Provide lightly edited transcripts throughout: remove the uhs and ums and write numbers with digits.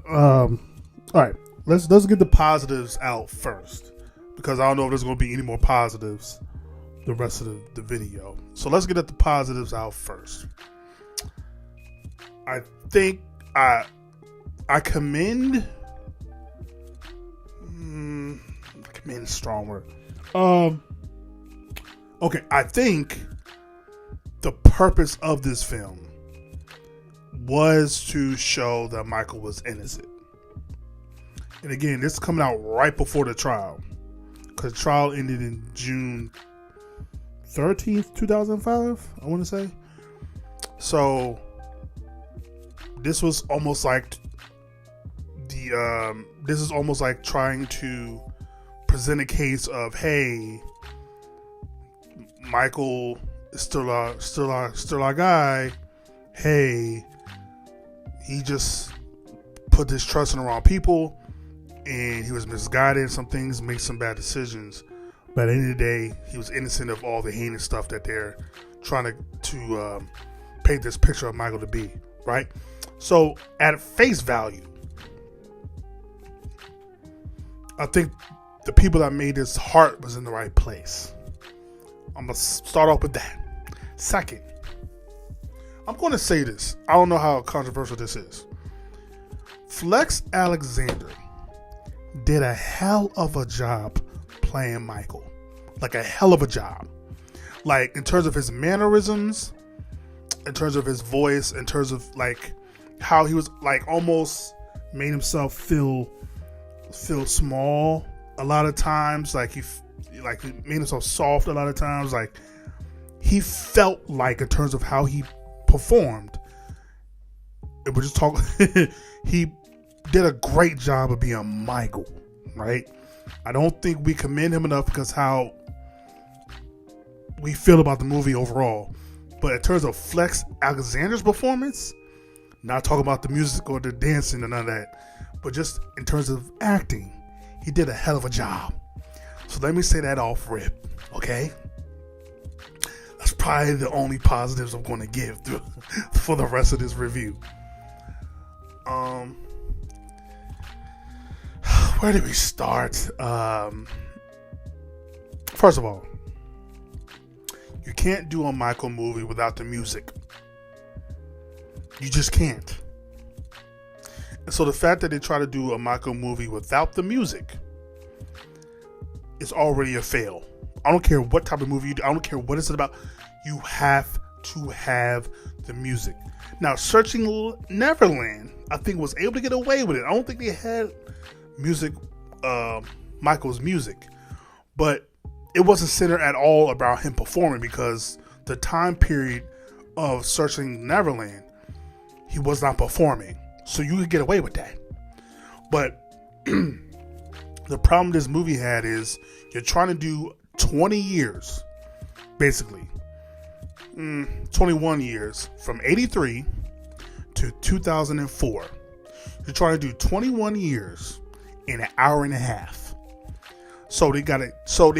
All right, let's get the positives out first, because I don't know if there's going to be any more positives the rest of the video. So let's get at the positives out first. I think I commend. Commend is a strong word. Okay, I think the purpose of this film was to show that Michael was innocent. And again, this is coming out right before the trial, because the trial ended in June 13th, 2005, I want to say. So this was almost like this is almost like trying to present a case of, hey, Michael is still our guy. Hey, he just put his trust in the wrong people, and he was misguided in some things, made some bad decisions. But at the end of the day, he was innocent of all the heinous stuff that they're trying to paint this picture of Michael to be, right? So at face value, I think the people that made his heart was in the right place. I'm going to start off with that. Second, I'm going to say this. I don't know how controversial this is. Flex Alexander did a hell of a job playing Michael. Like a hell of a job. Like in terms of his mannerisms, in terms of his voice, in terms of like how he was like almost made himself feel small a lot of times. Like he made himself soft a lot of times. Like he felt like, in terms of how he performed, it was just talk. He did a great job of being Michael, right? I don't think we commend him enough because how we feel about the movie overall. But in terms of Flex Alexander's performance, not talking about the music or the dancing and none of that, but just in terms of acting, he did a hell of a job. So let me say that off rip, okay? That's probably the only positives I'm going to give for the rest of this review. Where do we start? First of all, you can't do a Michael movie without the music. You just can't. And so the fact that they try to do a Michael movie without the music is already a fail. I don't care what type of movie you do. I don't care what it's about. You have to have the music. Now, Searching Neverland, I think, was able to get away with it. I don't think they had music, Michael's music, but it wasn't centered at all about him performing, because the time period of Searching Neverland, he was not performing, so you could get away with that. But the problem this movie had is you're trying to do 20 years, basically 21 years, from 83 to 2004. You're trying to do 21 years in an hour and a half. So they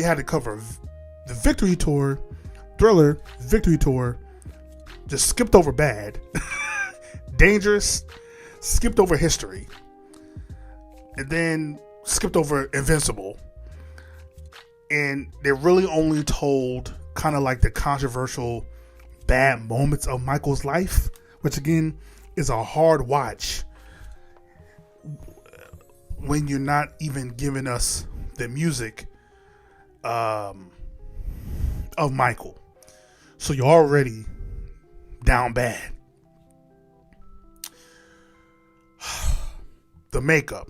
had to cover the Victory Tour, Thriller, Victory Tour, just skipped over Bad, Dangerous, skipped over History, and then skipped over Invincible. And they really only told kind of like the controversial bad moments of Michael's life, which again is a hard watch when you're not even giving us the music of Michael. So you're already down bad. The makeup,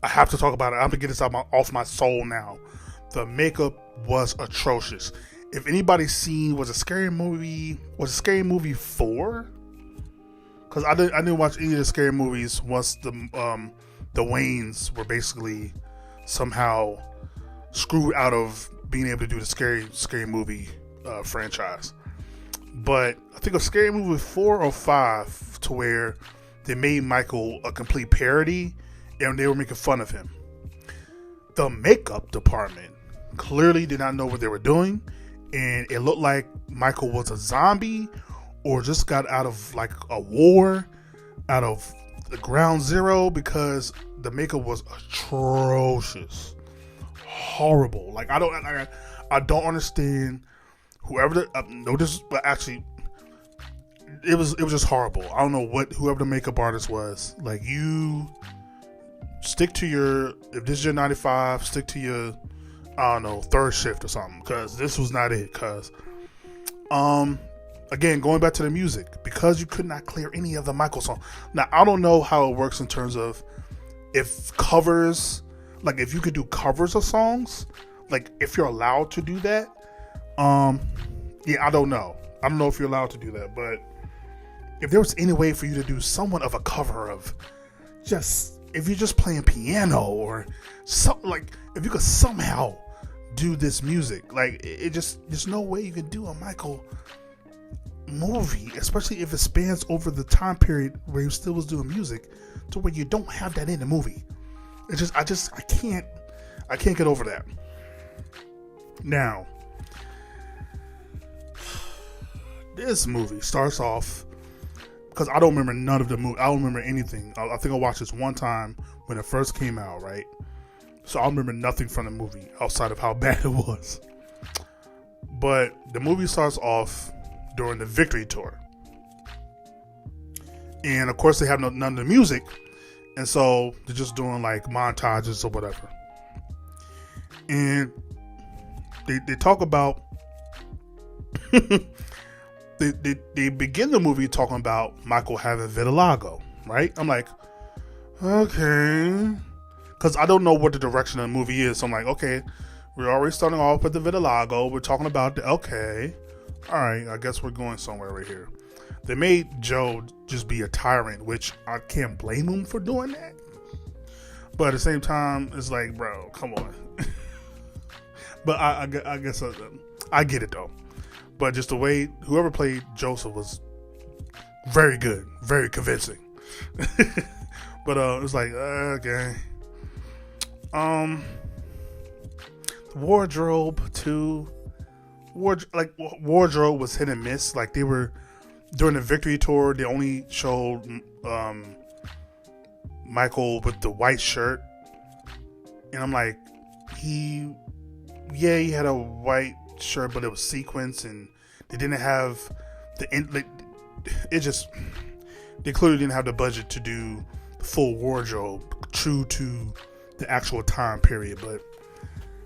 I have to talk about it. I'm gonna get this off my soul now. The makeup was atrocious. If anybody's seen, was it Scary Movie 4? Because I didn't watch any of the scary movies once the Waynes were basically somehow screwed out of being able to do the scary movie franchise. But I think a Scary Movie 4 or 5, to where they made Michael a complete parody and they were making fun of him. The makeup department clearly did not know what they were doing, and it looked like Michael was a zombie or just got out of like a war, out of the ground zero because the makeup was atrocious, horrible. Like I don't understand whoever the no this but actually it was just horrible. I don't know what whoever the makeup artist was. Like, you stick to your, if this is your 95, stick to your, I don't know, third shift or something, because this was not it. Because again, going back to the music, because you could not clear any of the Michael song. Now I don't know how it works in terms of if covers, like if you could do covers of songs, like if you're allowed to do that. Yeah, I don't know if you're allowed to do that, but if there was any way for you to do somewhat of a cover of just, if you're just playing piano or something, like if you could somehow do this music, like it just, there's no way you can do a Michael movie, especially if it spans over the time period where he still was doing music, to where you don't have that in the movie. It's just, I can't get over that. Now, this movie starts off, because I don't remember none of the movie. I don't remember anything. I think I watched this one time when it first came out, right? So I remember nothing from the movie outside of how bad it was. But the movie starts off during the Victory Tour. And of course they have none of the music. And so they're just doing like montages or whatever. And they talk about they begin the movie talking about Michael having vitiligo, right? I'm like, okay, because I don't know what the direction of the movie is. So I'm like, okay, we're already starting off with the vitiligo. We're talking about okay, all right, I guess we're going somewhere right here. They made Joe just be a tyrant, which I can't blame him for doing that. But at the same time, it's like, bro, come on. But I guess I get it though. But just the way whoever played Joseph was very good, very convincing. But it was like, okay. Wardrobe too. Wardrobe was hit and miss. Like, they were during the Victory Tour, they only showed Michael with the white shirt, and I'm like, he had a white shirt, but it was sequins, and they didn't have they clearly didn't have the budget to do the full wardrobe true to the actual time period. But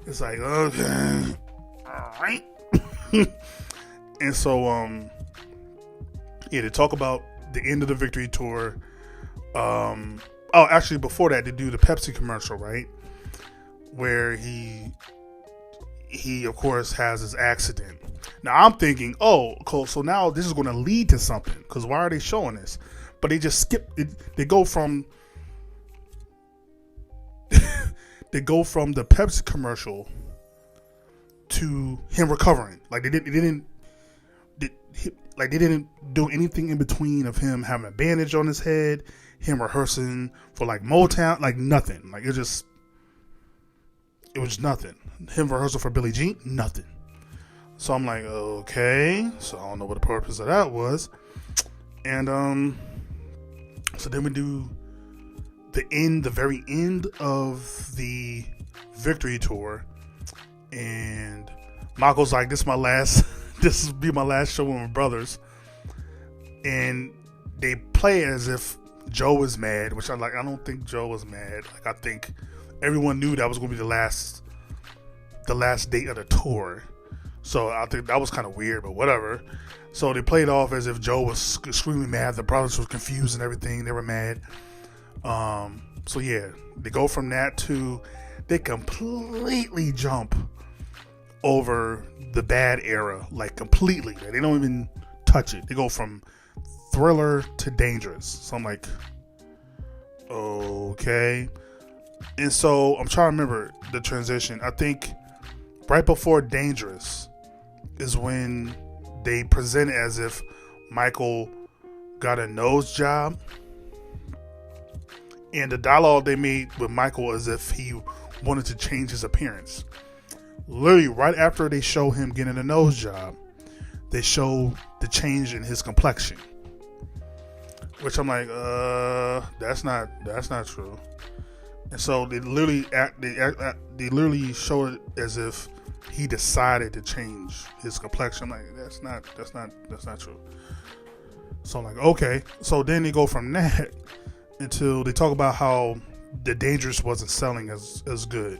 it's like, okay, all right. And so they talk about the end of the Victory Tour. Actually before that, they do the Pepsi commercial, right, where he of course has his accident. Now I'm thinking, oh, cool, so now this is going to lead to something, because why are they showing this? But they just skip it. They go from the Pepsi commercial to him recovering. Like, they didn't do anything in between of him having a bandage on his head, him rehearsing for like Motown, like nothing. Like, it was nothing. Him rehearsal for Billie Jean, nothing. So I'm like, okay, so I don't know what the purpose of that was. And so then we do the very end of the Victory Tour, and Michael's like, this will be my last show with my brothers. And they play as if Joe is mad, which I don't think Joe was mad. Like, I think everyone knew that was going to be the last date of the tour. So I think that was kind of weird, but whatever. So they played off as if Joe was extremely mad. The brothers were confused and everything. They were mad. So yeah, they go from that to, they completely jump over the bad era, like completely. They don't even touch it. They go from Thriller to Dangerous. So I'm like, okay. And so I'm trying to remember the transition. I think right before Dangerous is when they present it as if Michael got a nose job. And the dialogue they made with Michael as if he wanted to change his appearance. Literally right after they show him getting a nose job, they show the change in his complexion. which I'm like, that's not true. And so they literally showed it as if he decided to change his complexion. I'm like, that's not true. So I'm like, okay. So then they go from that until they talk about how the Dangerous wasn't selling as good.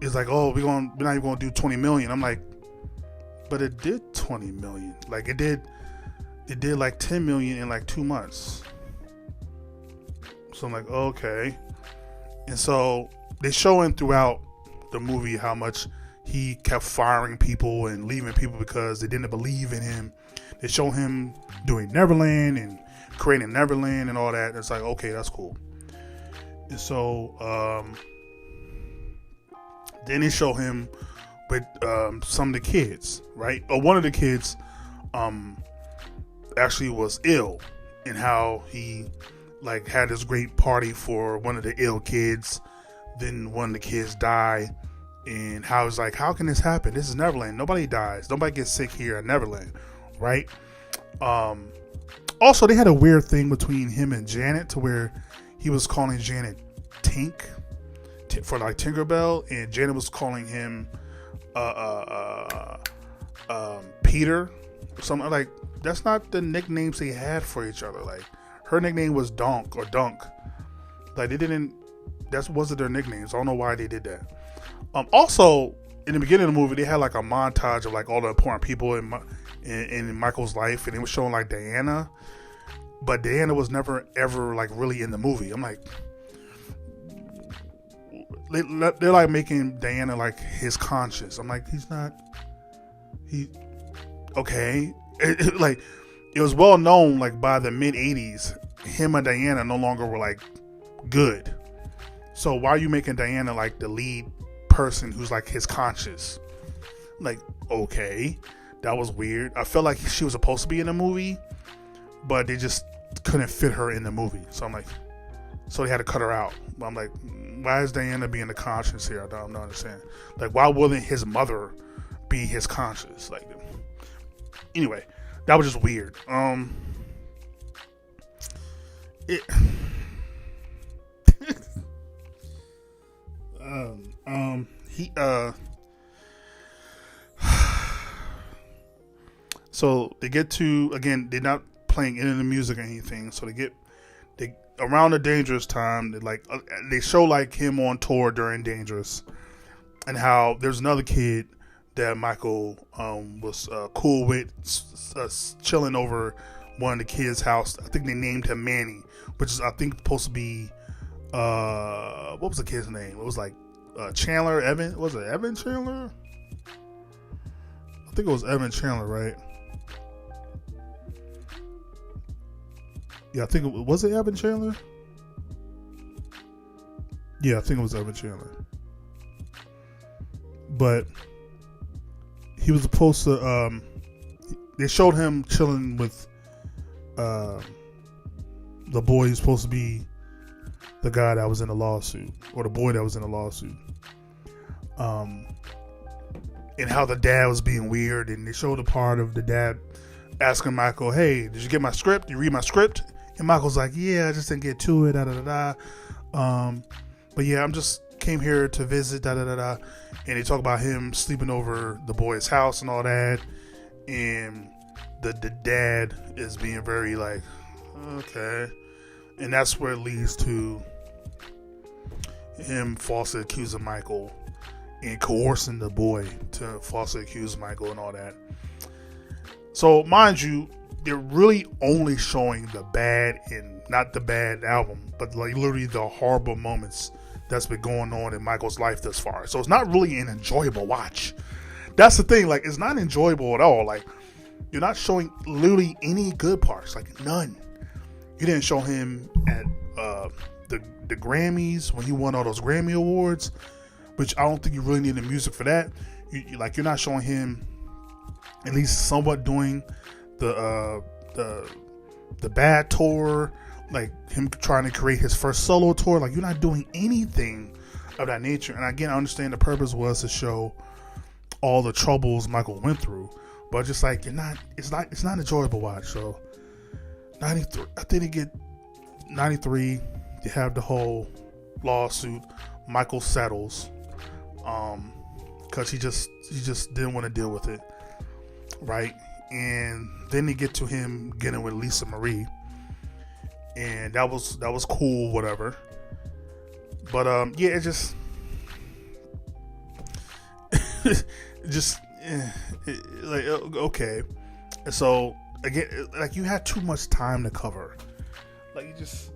It's like, oh, we're not even gonna do 20 million. I'm like, but it did 20 million. Like it did like 10 million in like 2 months. So I'm like, okay. And so they showing throughout the movie how much he kept firing people and leaving people because they didn't believe in him. They show him doing Neverland and creating Neverland and all that. It's like, okay, that's cool. And so then they show him with some of the kids, right? Or one of the kids actually was ill, and how he like had this great party for one of the ill kids. Then one of the kids died, and how it's like, how can this happen? This is Neverland. Nobody dies. Nobody gets sick here at Neverland, right? Also, they had a weird thing between him and Janet to where he was calling Janet Tink for like Tinkerbell, and Janet was calling him Peter or something. Like, that's not the nicknames they had for each other. Like, her nickname was Donk or Dunk. Like, that wasn't their nicknames. I don't know why they did that. Also, in the beginning of the movie, they had like a montage of like all the important people in Michael's life, and it was showing like Diana, but Diana was never ever like really in the movie. I'm like, they're like making Diana like his conscience. I'm like, okay. Like, it was well known like by the mid 80s, him and Diana no longer were like good. So why are you making Diana like the lead person who's like his conscience? Like, okay, that was weird. I felt like she was supposed to be in the movie, but they just couldn't fit her in the movie. So I'm like, so they had to cut her out. But I'm like, why is Diana being the conscience here? I don't understand. Like, why wouldn't his mother be his conscience? Like, anyway, that was just weird. So they get to, again, they're not playing any of the music or anything. So they around the Dangerous time, they show like him on tour during Dangerous, and how there's another kid that Michael was cool with, chilling over one of the kids' house. I think they named him Manny, which is, I think, supposed to be what was the kid's name? It was like Chandler, Evan. Was it Evan Chandler? I think it was Evan Chandler, right? Yeah, I think was it Evan Chandler? Yeah, I think it was Evan Chandler. But he was supposed to. They showed him chilling with the boy who's supposed to be the guy that was in the lawsuit, or the boy that was in the lawsuit. And how the dad was being weird, and they showed a part of the dad asking Michael, "Hey, did you get my script? You read my script?" And Michael's like, "Yeah, I just didn't get to it, da da da da. But yeah, I'm just came here to visit, da da da da." And they talk about him sleeping over the boy's house and all that, and the dad is being very like, okay, and that's where it leads to him falsely accusing Michael and coercing the boy to falsely accuse Michael and all that. So mind you, they're really only showing the bad, and not the bad album, but like literally the horrible moments that's been going on in Michael's life thus far. So it's not really an enjoyable watch. That's the thing. Like, it's not enjoyable at all. Like, you're not showing literally any good parts. Like, none. You didn't show him at the Grammys when he won all those Grammy awards, which I don't think you really need the music for that. You're not showing him at least somewhat doing the bad tour, like him trying to create his first solo tour. Like, you're not doing anything of that nature. And again, I understand the purpose was to show all the troubles Michael went through, but just like, it's not enjoyable watch. So 93. I think they get 93. They have the whole lawsuit. Michael settles, because he just didn't want to deal with it, right? And then they get to him getting with Lisa Marie, and that was cool, whatever. But yeah, it just like, okay. And so again, like, you had too much time to cover. Like, you just,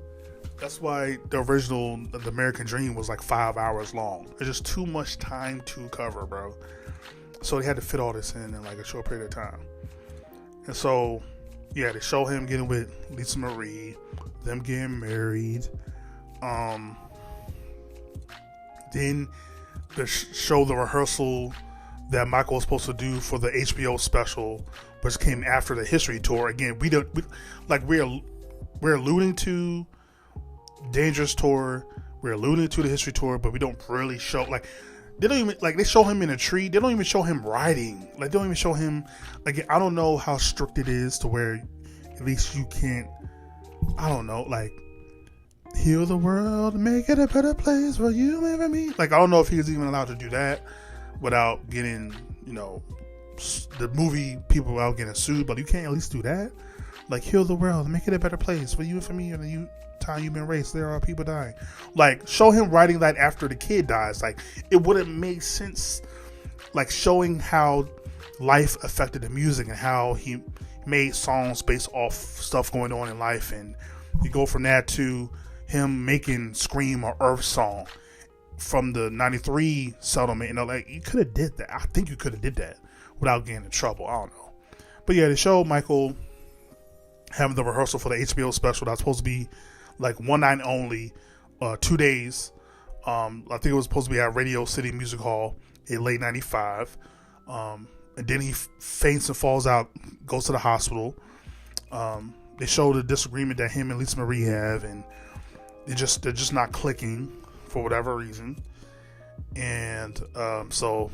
that's why the original The American Dream was like 5 hours long. It's just too much time to cover, bro. So they had to fit all this in like a short period of time. And so, yeah, they show him getting with Lisa Marie, them getting married. Then they show the rehearsal that Michael was supposed to do for the HBO special, which came after the history tour. Again, we're alluding to Dangerous tour, we're alluding to the history tour, but we don't really show, like, they don't even, like, they show him in a tree, they don't even show him riding, like, they don't even show him, like, I don't know how strict it is to where at least you can't, I don't know, like, heal the world, make it a better place for you and for me. Like, I don't know if he was even allowed to do that without getting, the movie people without getting sued, but you can't at least do that. Like, heal the world, make it a better place for you and for me, and you time you've been raised, there are people dying. Like, show him writing that after the kid dies. Like, it wouldn't make sense. Like, showing how life affected the music and how he made songs based off stuff going on in life, and you go from that to him making Scream or Earth Song from the 93 settlement. Like, you could have did that. I think you could have did that without getting in trouble. I don't know. But yeah, they show Michael having the rehearsal for the HBO special that's supposed to be like one night only, 2 days. I think it was supposed to be at Radio City Music Hall in late 95. And then he faints and falls out, goes to the hospital. They show the disagreement that him and Lisa Marie have, and they're just not clicking for whatever reason. And so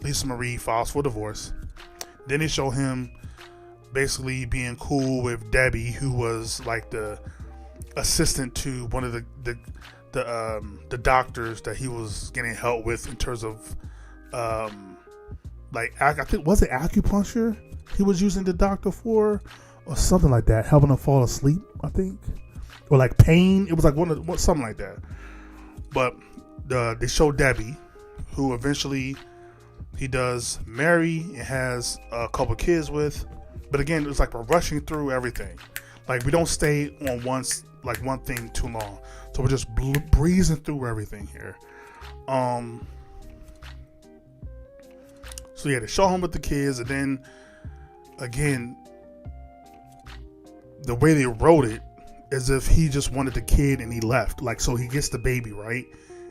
Lisa Marie files for divorce. Then they show him basically being cool with Debbie, who was like the assistant to one of the doctors that he was getting help with in terms of like, I think, was it acupuncture he was using the doctor for, or something like that, helping him fall asleep, I think, or like pain. It was like something like that. But they show Debbie, who eventually he does marry and has a couple kids with. But again, it's like we're rushing through everything. Like, we don't stay on one thing too long. So we're just breezing through everything here. So yeah, they show him with the kids, and then again, the way they wrote it, as if he just wanted the kid and he left. Like, so he gets the baby, right?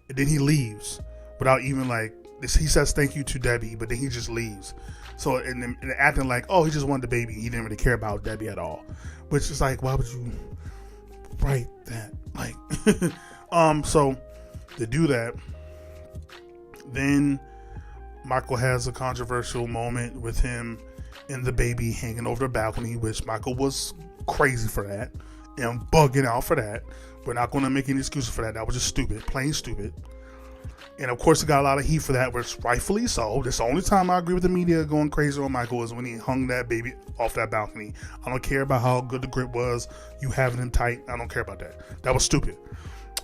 And then he leaves without even, like, he says thank you to Debbie, but then he just leaves. So, and acting like, oh, he just wanted the baby. He didn't really care about Debbie at all. Which is like, why would you write that? Like, so they do that. Then Michael has a controversial moment with him and the baby hanging over the balcony, which Michael was crazy for that and bugging out for that. We're not going to make any excuses for that. That was just stupid, plain stupid. And of course, he got a lot of heat for that, which rightfully so. That's the only time I agree with the media going crazy on Michael is when he hung that baby off that balcony. I don't care about how good the grip was. You have it in tight. I don't care about that. That was stupid.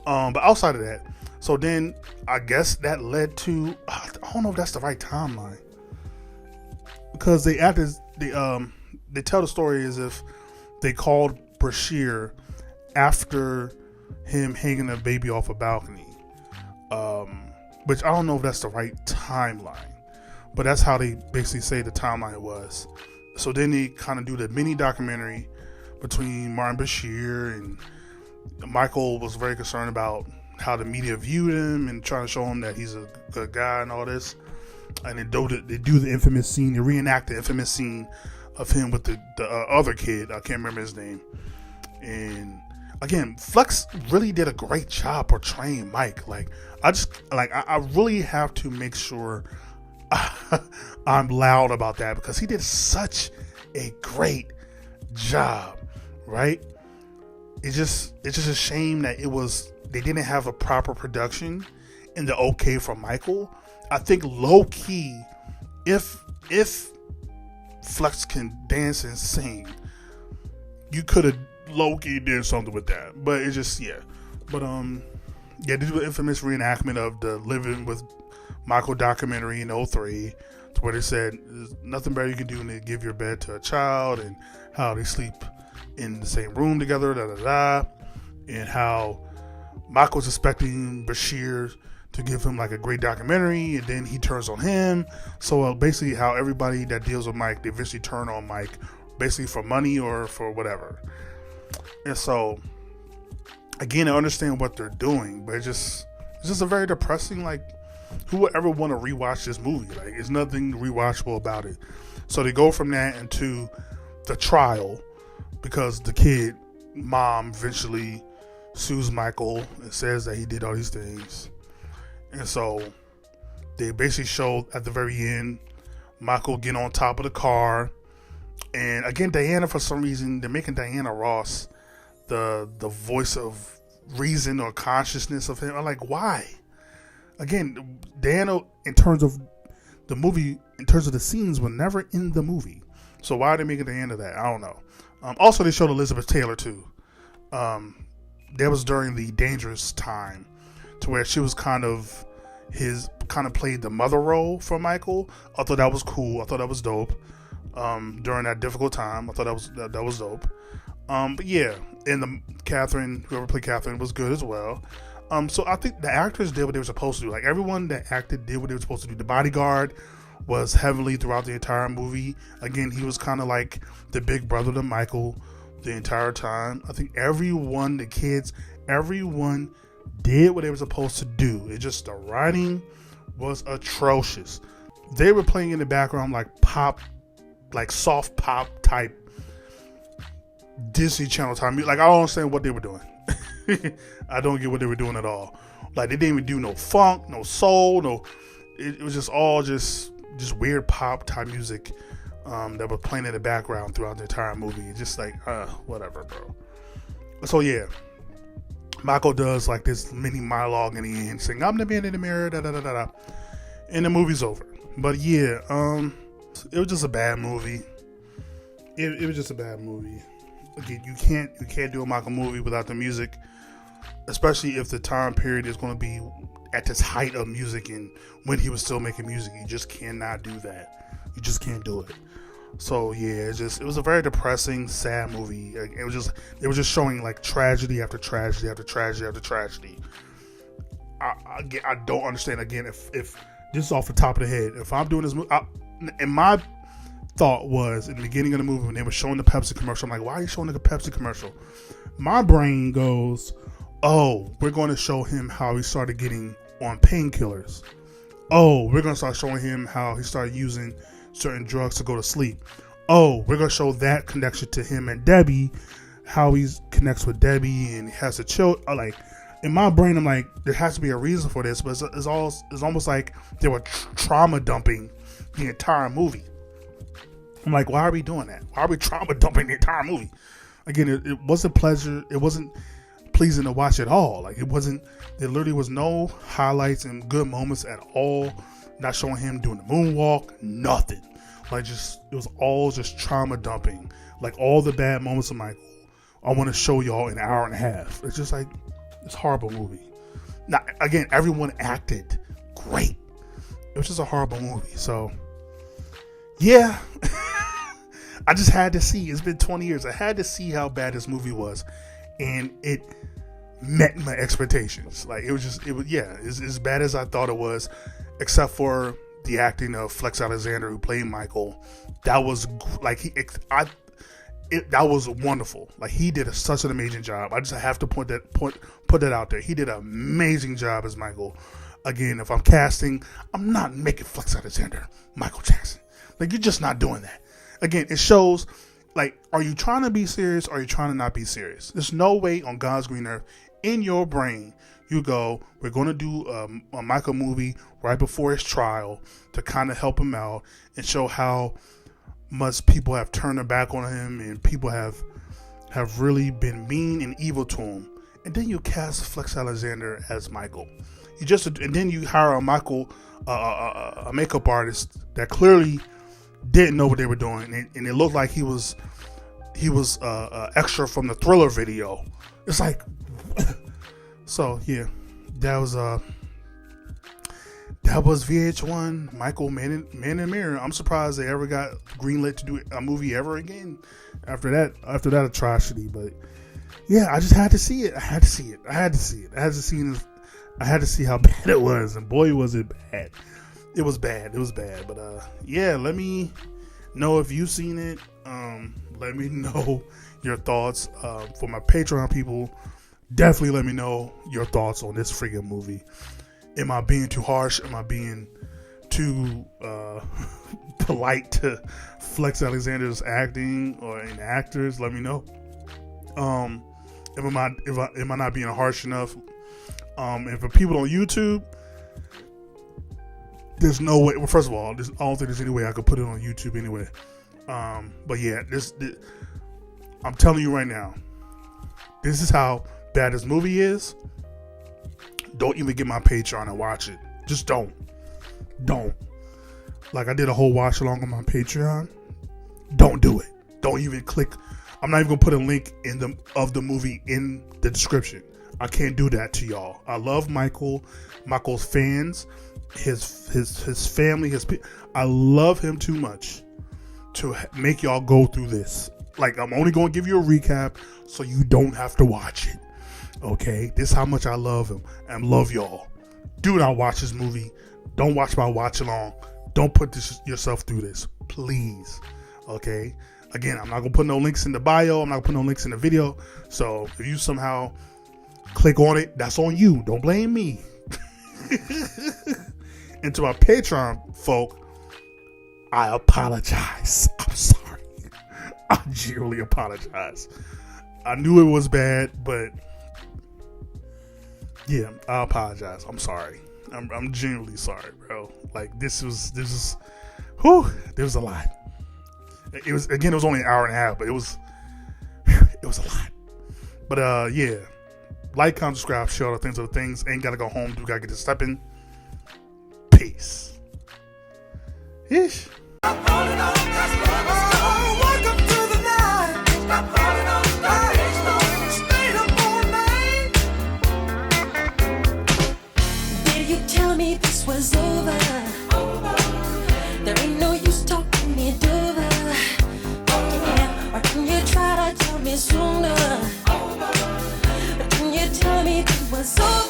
But outside of that, so then I guess that led to, I don't know if that's the right timeline, because they tell the story as if they called Bashir after him hanging a baby off a balcony. Which I don't know if that's the right timeline, but that's how they basically say the timeline was. So then they kind of do the mini documentary between Martin Bashir, and Michael was very concerned about how the media viewed him and trying to show him that he's a good guy and all this. And they do the infamous scene, they reenact the infamous scene of him with the other kid. I can't remember his name. And again, Flex really did a great job portraying Mike. Like, I really have to make sure I'm loud about that, because he did such a great job, right? it's just a shame that they didn't have a proper production and the okay from Michael. I think low key, if Flex can dance and sing, you could have low key did something with that. But it's just But they did an infamous reenactment of the Living with Michael documentary in '03, to where they said there's nothing better you can do than to give your bed to a child, and how they sleep in the same room together, and how Michael's expecting Bashir to give him like a great documentary, and then he turns on him. So basically how everybody that deals with Mike, they eventually turn on Mike, basically for money or for whatever. And so again, I understand what they're doing, but it's just a very depressing, like, who would ever want to rewatch this movie? Like, there's nothing rewatchable about it. So they go from that into the trial, because the kid mom eventually sues Michael and says that he did all these things. And so they basically show at the very end Michael get on top of the car, and again, Diana, for some reason, they're making Diana Ross the voice of reason or consciousness of him. I'm like, why? Again, Diana, in terms of the movie, in terms of the scenes, were never in the movie. So why are they making Diana that? I don't know. Also, they showed Elizabeth Taylor too. That was during the Dangerous time, to where she was kind of played the mother role for Michael. I thought that was cool. I thought that was dope. During that difficult time, I thought that was dope. But yeah, and whoever played Catherine was good as well. So I think the actors did what they were supposed to do. Like, everyone that acted did what they were supposed to do. The bodyguard was heavily throughout the entire movie. Again, he was kind of like the big brother to Michael the entire time. I think everyone, the kids, everyone did what they were supposed to do. It's just the writing was atrocious. They were playing in the background like pop, like soft pop type Disney Channel time. Like, I don't understand what they were doing. I don't get what they were doing at all. Like, they didn't even do no funk, no soul, it was just all just weird pop type music that was playing in the background throughout the entire movie. Just like, whatever, bro. So yeah, Michael does like this mini monologue in the end, saying, "I'm the man in the mirror," da da da da, and the movie's over. But yeah, it was just a bad movie. It was just a bad movie. Again, you can't do a Michael movie without the music, especially if the time period is going to be at this height of music and when he was still making music. You just cannot do that. You just can't do it. So yeah, it was a very depressing, sad movie. It was just showing like tragedy after tragedy after tragedy after tragedy. I don't understand. Again, if this is off the top of the head, if I'm doing this movie, and my thought was in the beginning of the movie when they were showing the Pepsi commercial, I'm like, why are you showing the Pepsi commercial? My brain goes, oh, we're going to show him how he started getting on painkillers. Oh, we're going to start showing him how he started using certain drugs to go to sleep. Oh, we're going to show that connection to him and Debbie, how he connects with Debbie and has a child. Like, in my brain, I'm like, there has to be a reason for this, but it's almost like they were trauma dumping the entire movie. I'm like, why are we doing that? Why are we trauma dumping the entire movie? Again, it wasn't pleasure. It wasn't pleasing to watch at all. Like, there literally was no highlights and good moments at all. Not showing him doing the moonwalk, nothing. Like, it was all just trauma dumping. Like, all the bad moments of Michael, I want to show y'all in an hour and a half. It's just like, it's a horrible movie. Now, again, everyone acted great. It was just a horrible movie. So, yeah. I just had to see. It's been 20 years. I had to see how bad this movie was, and it met my expectations. Like, it was as bad as I thought it was, except for the acting of Flex Alexander, who played Michael. That was like that was wonderful. Like, he did such an amazing job. I just have to put that out there. He did an amazing job as Michael. Again, if I'm casting, I'm not making Flex Alexander Michael Jackson. Like, you're just not doing that. Again, it shows, like, are you trying to be serious or are you trying to not be serious? There's no way on God's green earth in your brain you go, we're going to do a Michael movie right before his trial to kind of help him out and show how much people have turned their back on him and people have have really been mean and evil to him, and then you cast Flex Alexander as Michael. And then you hire a makeup artist that clearly didn't know what they were doing, and it looked like he was extra from the Thriller video. It's like, so yeah, that was VH1. Michael Man in the Mirror. I'm surprised they ever got greenlit to do a movie ever again after that atrocity. But yeah, I just had to see it. I had to see how bad it was, and boy, was it bad. It was bad. But yeah, let me know if you've seen it. Let me know your thoughts. For my Patreon people, definitely let me know your thoughts on this freaking movie. Am I being too harsh? Am I being too polite to Flex Alexander's acting or in actors? Let me know. Am I not being harsh enough? And for people on YouTube, there's no way. Well, first of all, I don't think there's any way I could put it on YouTube anyway. But yeah, this I'm telling you right now, this is how bad this movie is. Don't even get my Patreon and watch it. Just don't. Like, I did a whole watch along on my Patreon. Don't do it. Don't even click. I'm not even gonna put a link of the movie in the description. I can't do that to y'all. I love Michael's fans, his family, I love him too much to make y'all go through this. Like, I'm only gonna give you a recap so you don't have to watch it. Okay, this is how much I love him and love y'all. Do not watch this movie. Don't watch my watch along. Don't put yourself through this, please. Okay. Again, I'm not gonna put no links in the bio. I'm not gonna put no links in the video. So if you somehow click on it, that's on you. Don't blame me. And to my Patreon folk, I apologize. I'm sorry. I genuinely apologize. I knew it was bad, but yeah, I apologize. I'm sorry. I'm genuinely sorry, bro. Like, this was there was a lot. It was only an hour and a half, but it was a lot. But yeah, like, comment, subscribe, share all the things. Other things. Ain't gotta go home. Do gotta get to stepping. Peace. Ish. Was over. There ain't no use talking it over. Yeah, or can you try to tell me sooner? But can you tell me it was over?